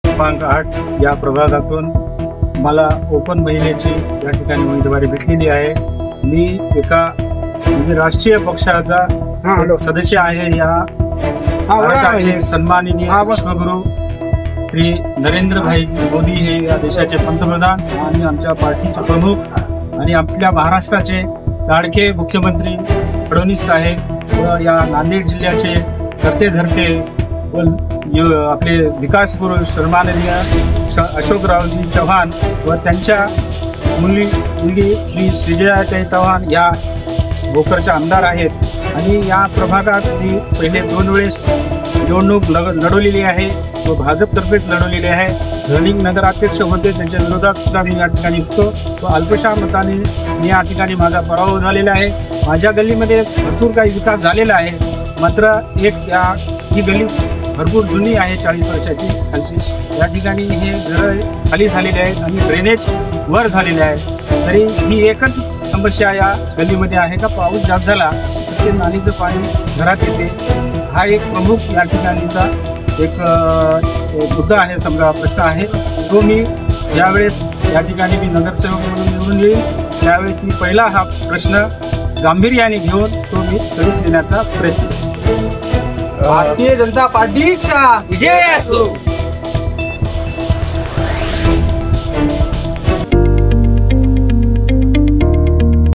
क्रमांक 8 या प्रभागातून मला ओपन महिलेची या ठिकाणी उमेदवारी भेटलेली आहे। मी एका राष्ट्रीय पक्षाचा सदस्य आहे। या भारताचे सन्माननीय विश्वगुरु श्री नरेंद्र भाई मोदी हे या देशाचे पंतप्रधान आणि आमच्या पार्टीचे प्रमुख आणि आपल्या महाराष्ट्राचे लाडके मुख्यमंत्री फडणवीस साहेब व या नांदेड जिल्ह्याचे करते धरते व आपले विकास पुरुष सन्माननीय अशोकरावजी चव्हाण व त्यांच्या मुलगी श्री श्रीजयाताई चव्हाण या भोकरच्या आमदार आहेत। आणि या प्रभागात मी पहिले 2 वेळेस निवडणूक लढवलेली आहे व भाजपतर्फेच लढवलेली आहे। रनिंग नगराध्यक्ष होते, त्यांच्या विरोधात सुद्धा मी या ठिकाणी होतो व अल्पशा मताने मी या ठिकाणी माझा पराभव झालेला आहे। माझ्या गल्लीमध्ये भरपूर काही विकास झालेला आहे, मात्र ही गल्ली भरपूर जुनी आहे, 40 वर्षाची खालची। या ठिकाणी हे घर खाली झालेले आहेत आणि ड्रेनेज वर झालेले आहे। तरी ही एकच समस्या या गल्लीमध्ये आहे का पाऊस जास्त झाला तर ते नालीचं पाणी घरात येते। हा एक प्रमुख या ठिकाणीचा एक मुद्दा आहे, समजा प्रश्न आहे। तो मी ज्यावेळेस या ठिकाणी मी नगरसेवक म्हणून निवडून येईल त्यावेळेस मी पहिला हा प्रश्न गांभीर्याने घेऊन तो मी तडीस देण्याचा प्रयत्न। भारतीय जनता पार्टीचा विजय असो।